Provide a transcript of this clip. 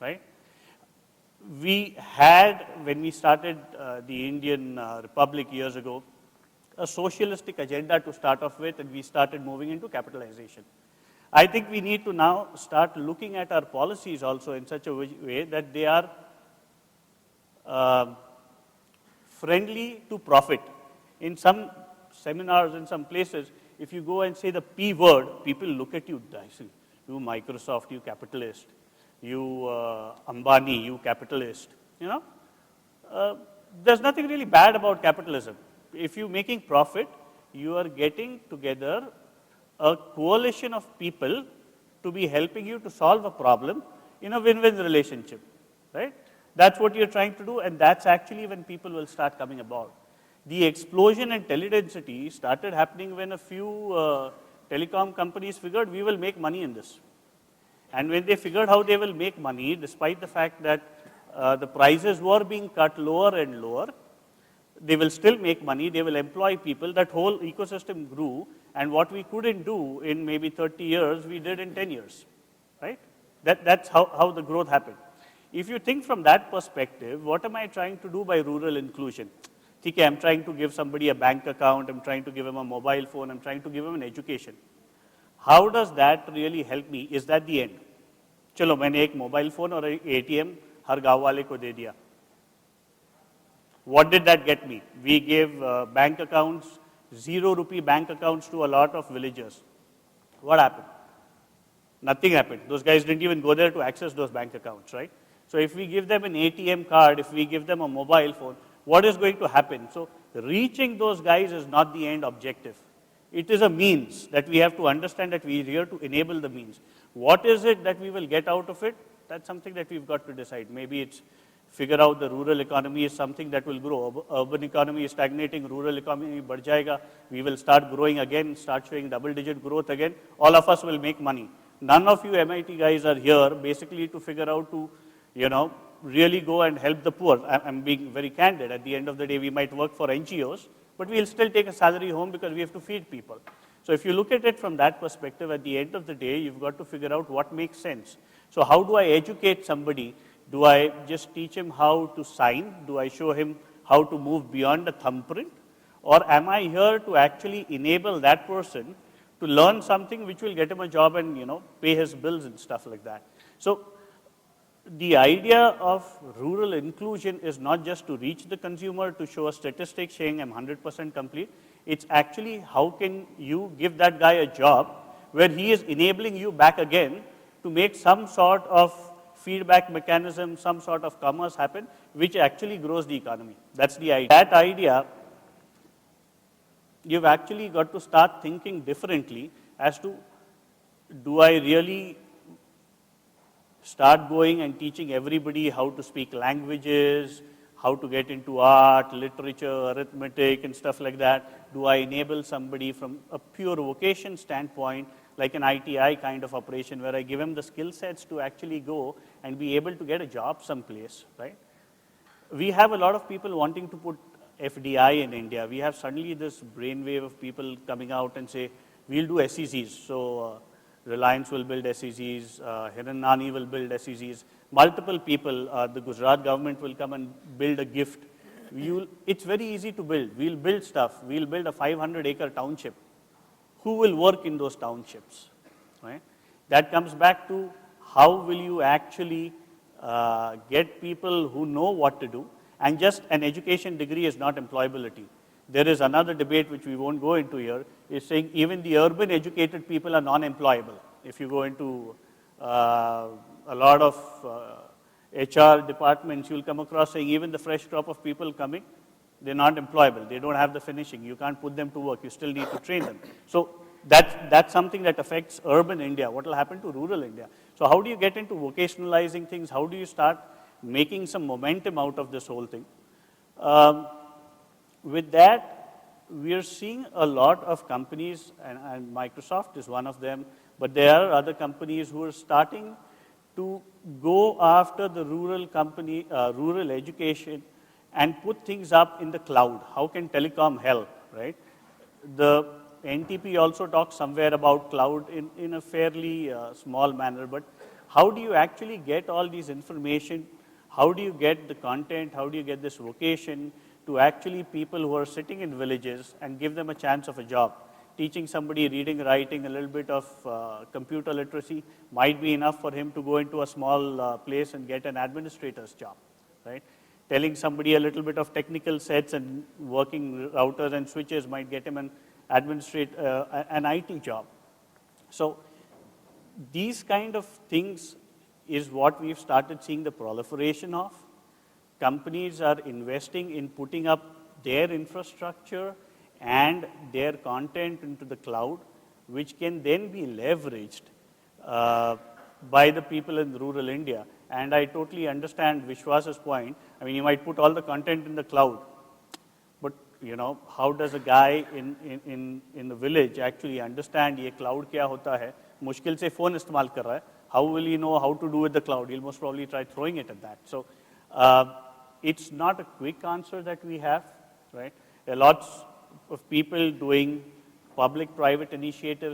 right? We had, when we started the Indian Republic years ago, a socialistic agenda to start off with, and we started moving into capitalization. I think we need to now start looking at our policies also in such a way that they are friendly to profit. In some seminars, in some places, if you go and say the P word, people look at you dicey. You Microsoft, you capitalist. You Ambani, you capitalist. You know, there's nothing really bad about capitalism. If you're making profit, you are getting together a coalition of people to be helping you to solve a problem in a win-win relationship, right? That's what you're trying to do, and that's actually when people will start coming about. The explosion in teledensity started happening when a few telecom companies figured we will make money in this. And when they figured how they will make money, despite the fact that the prices were being cut lower and lower, they will still make money, they will employ people, that whole ecosystem grew, and what we couldn't do in maybe 30 years, we did in 10 years, right? That's how the growth happened. If you think from that perspective, what am I trying to do by rural inclusion? Okay, I'm trying to give somebody a bank account, I'm trying to give him a mobile phone, I'm trying to give him an education. How does that really help me? Is that the end? चलो मैंने एक mobile phone और एक ATM हर गांव वाले को दे दिया. What did that get me? We gave bank accounts, 0 rupee bank accounts to a lot of villagers. What happened? Nothing happened. Those guys didn't even go there to access those bank accounts, right? So if we give them an ATM card, if we give them a mobile phone, what is going to happen? So reaching those guys is not the end objective. It is a means that we have to understand that we are here to enable the means. What is it that we will get out of it? That's something that we've got to decide. Maybe it's figure out the rural economy is something that will grow. Urban economy is stagnating, rural economy बढ़ जाएगा. We will start growing again, start showing double-digit growth again. All of us will make money. None of you MIT guys are here basically to figure out to, you know, really go and help the poor. I'm being very candid. At the end of the day, we might work for NGOs, but we'll still take a salary home because we have to feed people. So if you look at it from that perspective, at the end of the day, you've got to figure out what makes sense. So how do I educate somebody? Do I just teach him how to sign? Do I show him how to move beyond a thumbprint? Or am I here to actually enable that person to learn something which will get him a job and, you know, pay his bills and stuff like that? So the idea of rural inclusion is not just to reach the consumer, to show a statistic saying I'm 100% complete. It's actually how can you give that guy a job where he is enabling you back again to make some sort of feedback mechanism, some sort of commerce happen, which actually grows the economy. That's the idea. That idea, you've actually got to start thinking differently as to, do I really start going and teaching everybody how to speak languages, how to get into art, literature, arithmetic, and stuff like that? Do I enable somebody from a pure vocation standpoint, like an ITI kind of operation, where I give him the skill sets to actually go and be able to get a job someplace, right? We have a lot of people wanting to put FDI in India. We have suddenly this brainwave of people coming out and say, we'll do SEZs. So Reliance will build SEZs, Hiranani will build SEZs. Multiple people, the Gujarat government will come and build a gift. It's very easy to build. We'll build stuff. We'll build a 500-acre township. Who will work in those townships, right? That comes back to how will you actually get people who know what to do, and just an education degree is not employability. There is another debate which we won't go into here, is saying even the urban educated people are non-employable. If you go into a lot of HR departments, you'll come across saying even the fresh crop of people coming, they're not employable. They don't have the finishing. You can't put them to work. You still need to train them. So that's something that affects urban India. What will happen to rural India? So how do you get into vocationalizing things? How do you start making some momentum out of this whole thing? With that, we are seeing a lot of companies, and Microsoft is one of them, but there are other companies who are starting to go after the rural education and put things up in the cloud. How can telecom help, right? The NTP also talks somewhere about cloud in a fairly small manner, but how do you actually get all these information? How do you get the content? How do you get this vocation to actually people who are sitting in villages and give them a chance of a job? Teaching somebody reading, writing, a little bit of computer literacy might be enough for him to go into a small place and get an administrator's job, right? Telling somebody a little bit of technical sets and working routers and switches might get him an IT job. So these kind of things is what we've started seeing the proliferation of. Companies are investing in putting up their infrastructure and their content into the cloud, which can then be leveraged by the people in rural India. And I totally understand Vishwas's point. I mean, you might put all the content in the cloud, but how does a guy in the village actually understand ये cloud क्या होता है? मुश्किल से phone इस्तेमाल कर रहा है. How will he know how to do with the cloud? He'll most probably try throwing it at that. So it's not a quick answer that we have, right? There are lots of people doing public-private initiatives